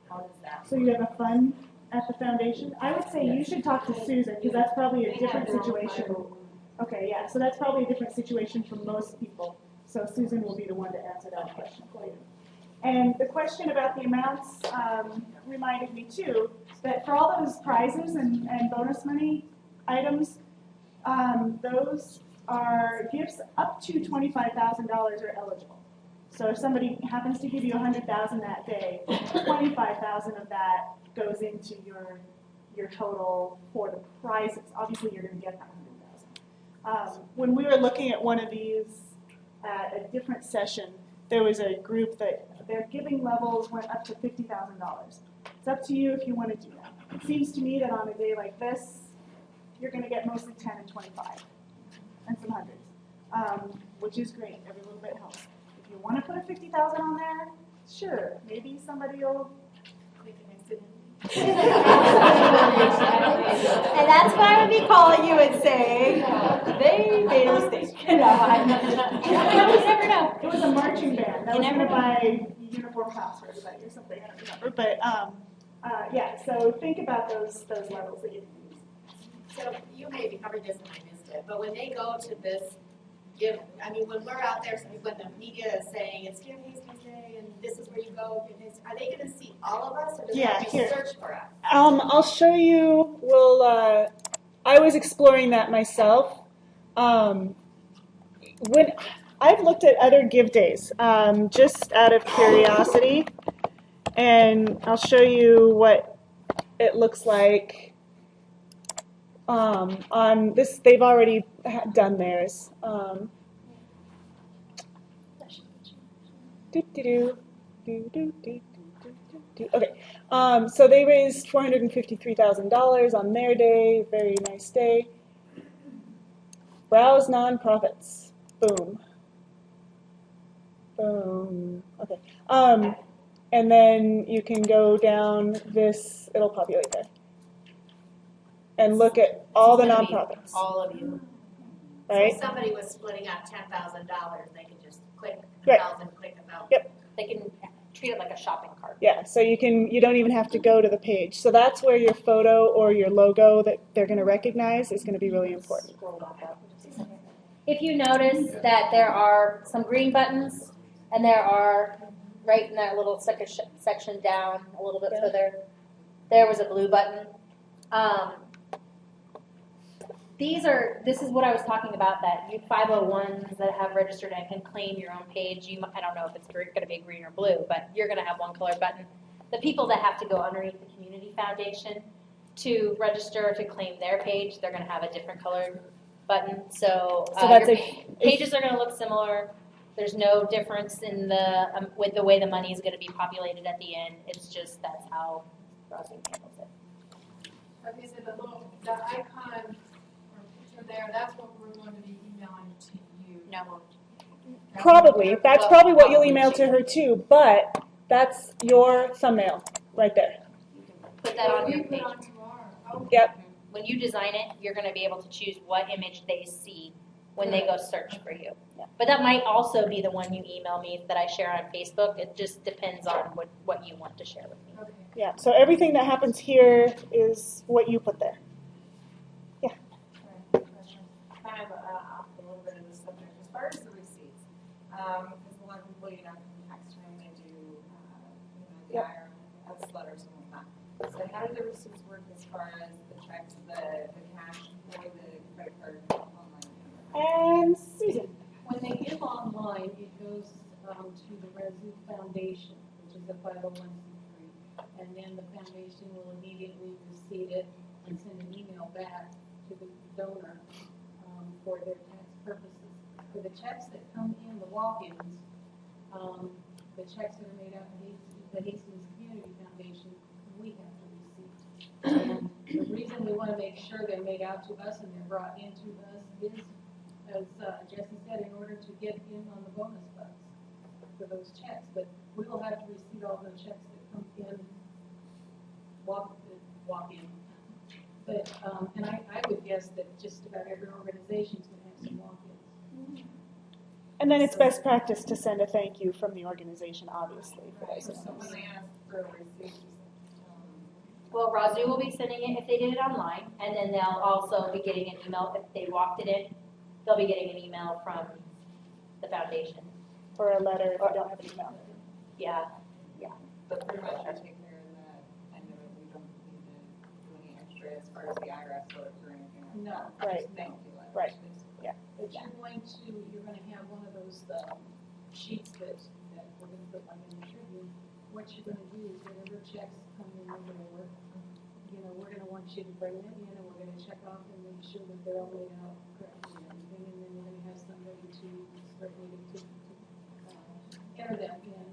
How does that? So you have a fund at the foundation? I would say you should talk to Susan, because that's probably a different situation. Okay, yeah, so that's probably a different situation for most people. So Susan will be the one to answer that question for you. And the question about the amounts reminded me too, that for all those prizes and bonus money items, those are gifts up to $25,000 are eligible. So if somebody happens to give you $100,000 that day, $25,000 of that goes into your total for the prizes. Obviously, you're going to get that $100,000. When we were looking at one of these at a different session, there was a group that their giving levels went up to $50,000. It's up to you if you want to do that. It seems to me that on a day like this, you're going to get mostly 10 and 25 and some hundreds, which is great. Every little bit helps. If you want to put a 50,000 on there, sure, maybe somebody will. And that's why I would be calling you and saying, they made a mistake. No, I'm not. You never know. It was a marching band. That You was never going to buy uniform cops for everybody or something. I don't remember. But yeah, so think about those levels that you can use. So you may be covered this and I missed it, but when they go to this, when we're out there, when the media is saying it's Give Hastings Day and this is where you go, are they going to see all of us or does they have to search for us? I'll show you. I was exploring that myself. When I've looked at other give days, just out of curiosity, and I'll show you what it looks like. On this, they've already done theirs. Okay, so they raised $453,000 on their day. Very nice day. Browse nonprofits. Boom. Boom. Okay. And then you can go down this. It'll populate there. And look at all the nonprofits. All of you. Right? So if somebody was splitting out $10,000, they could just click Right. 1,000, click 1,000. Yep. They can treat it like a shopping cart. Yeah, so you don't even have to go to the page. So that's where your photo or your logo that they're going to recognize is going to be really important. If you notice that there are some green buttons and there are right in that little section down a little bit further, there was a blue button. This is what I was talking about, that you 501s that have registered and can claim your own page. I don't know if it's going to be green or blue, but you're going to have one colored button. The people that have to go underneath the community foundation to register to claim their page, they're going to have a different colored button. So that's your pages are going to look similar. There's no difference in with the way the money is going to be populated at the end. It's just that's how browsing handles it. Okay, so the icon or picture there, that's what we're going to be emailing to you. No. Probably. That's probably what you'll email to her too, but that's your thumbnail right there. Put that on your Put page. onto our. Yep. When you design it, you're going to be able to choose what image they see when they go search for you. But that might also be the one you email me that I share on Facebook. It just depends on what you want to share with me. Okay. Yeah, so everything that happens here is what you put there. Yeah. Kind of off a little bit of the subject. As far as the receipts, because a lot of people, tax time, they do, the IRS letters and whatnot. So how do the receipts work as far as the checks, the cash for the credit card online? And Susan. When they give online, it goes to the Resu Foundation, which is a 501c3, and then the foundation will immediately receipt it and send an email back to the donor for their tax purposes. For the checks that come in, the walk-ins, the checks that are made out to the Hastings Community Foundation, we have to receipt. And the reason we want to make sure they're made out to us and they're brought into us is, as Jesse said, in order to get in on the bonus funds for those checks. But we will have to receipt all the checks that come in, walk in. But, and I would guess that just about every organization is going to have some walk-ins. And then it's best practice to send a thank you from the organization, obviously, for Right, those if events. someone asks for a receipt, Well, Razoo will be sending it if they did it online, and then they'll also be getting an email if they walked it in. They'll be getting an email from the foundation. Or a letter if you don't have an email. Yeah. but pretty much I take care of that end of it. We don't need to do any extra as far as the IRS alerts or anything like No. that. Right. Just thank you letters, Right. basically. But you're gonna have one of those, sheets that we're gonna put like in the Tribune. What you're gonna do is whatever checks come in the door, we're gonna want you to bring them in and we're gonna check off and make sure that they're all laid out correctly and everything. And then we're gonna have somebody to start needing to enter them in.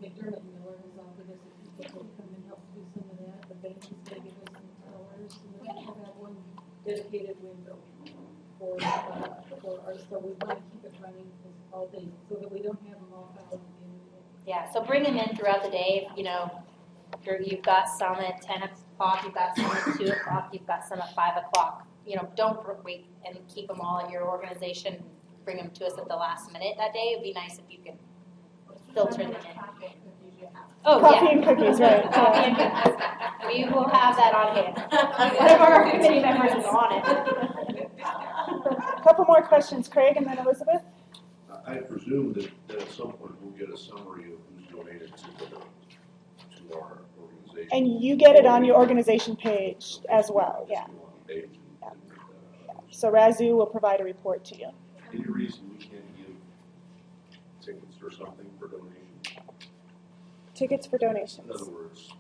McDermott Miller has offered us if people would come and help do some of that. The bank is gonna give us some tellers and we're gonna have one dedicated window for our, so we want to keep it running all day so that we don't have them all out in. Yeah, so bring them in throughout the day. You've got some at 10 o'clock, you've got some at 2 o'clock, you've got some at 5 o'clock. Don't wait and keep them all at your organization. Bring them to us at the last minute that day. It'd be nice if you can filter them in. Oh, Coffee yeah. and cookies, right. Coffee and cookies. We will have that on hand. One of our committee members is on it. A couple more questions, Craig, and then Elizabeth. I presume that at some point we'll get a summary of who's donated to our organization. And you get it on your organization page as well, yeah. So Razoo will provide a report to you. Any reason we can't give tickets or something for donation? Tickets for donations. In other words,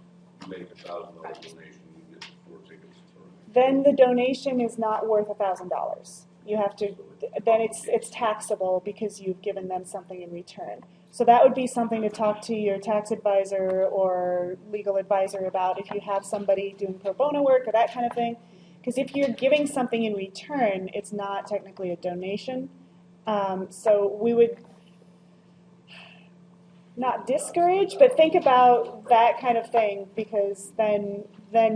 you make $1,000 donation, you get 4 tickets. Then the donation is not worth $1,000. You have to, then it's taxable because you've given them something in return. So that would be something to talk to your tax advisor or legal advisor about if you have somebody doing pro bono work or that kind of thing. Because if you're giving something in return, it's not technically a donation. So we would not discourage, but think about that kind of thing, because then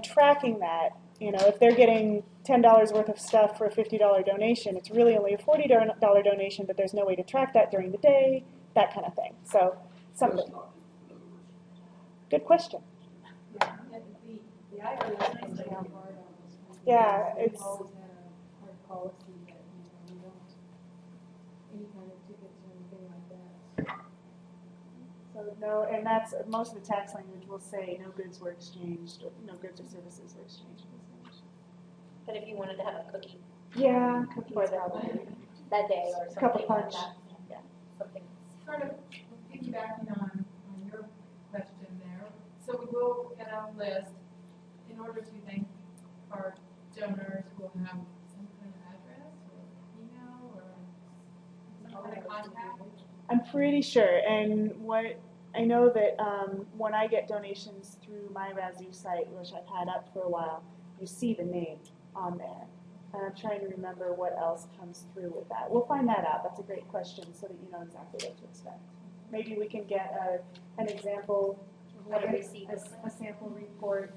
tracking that, if they're getting $10 worth of stuff for a $50 donation, it's really only a $40 donation, but there's no way to track that during the day, that kind of thing. So something. Good question. Yeah, the IRS is hard on those. Yeah, We've it's. always had a hard policy that, we don't, any kind of tickets or anything like that. So no, and that's, most of the tax language will say no goods were exchanged, or no goods or services were exchanged. But if you wanted to have a cookie Yeah, cookies for probably. that day or something Couple like punch. that. Yeah, something. Sort of piggybacking on your question there, so we will get a list. In order to thank our donors, we'll have some kind of address or email or some kind of contact. I'm pretty sure, and what I know that when I get donations through my Razoo site, which I've had up for a while, you see the name on there. And I'm trying to remember what else comes through with that. We'll find that out. That's a great question, so that you know exactly what to expect. Maybe we can get an example, Like a receipt. a sample report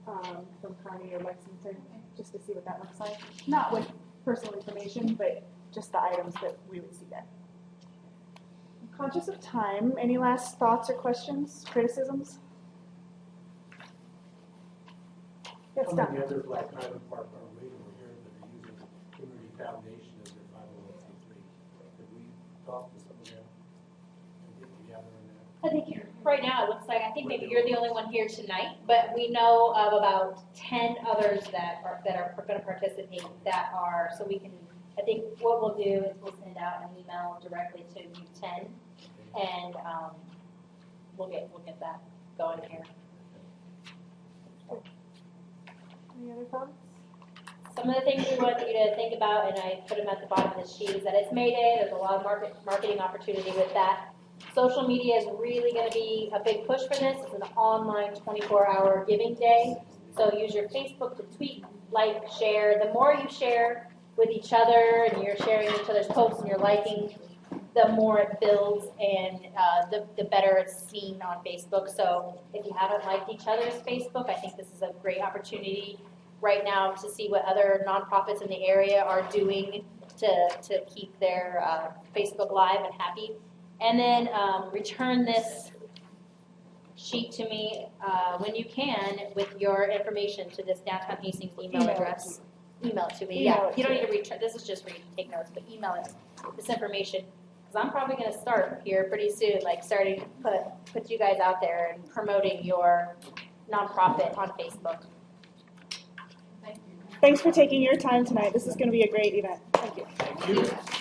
from Connie or Lexington, just to see what that looks like. Not with personal information, but just the items that we would see there. I'm conscious of time. Any last thoughts or questions, criticisms? Yes, How Don. many other like private park are we here that are using Community Foundation as their 501c3? Have we talked to some of them and get together on that? I think right now it looks like, I think maybe you're the only one here tonight, but we know of about 10 others that are going to participate that are, so we can, I think what we'll do is we'll send out an email directly to you 10 and we'll get that going here. Any other thoughts? Some of the things we want you to think about, and I put them at the bottom of the sheet, is that it's May Day. There's a lot of marketing opportunity with that. Social media is really going to be a big push for this. It's an online 24-hour giving day. So use your Facebook to tweet, like, share. The more you share with each other and you're sharing each other's posts and you're liking, the more it builds and the better it's seen on Facebook. So if you haven't liked each other's Facebook, I think this is a great opportunity right now to see what other nonprofits in the area are doing to keep their Facebook Live and happy. And then return this sheet to me when you can with your information to this Downtown Hastings email address. Email it to me. Yeah, you don't need to return. This is just for you to take notes, but email it this information because I'm probably going to start here pretty soon, like starting to put you guys out there and promoting your nonprofit on Facebook. Thanks for taking your time tonight. This is going to be a great event. Thank you. Thank you.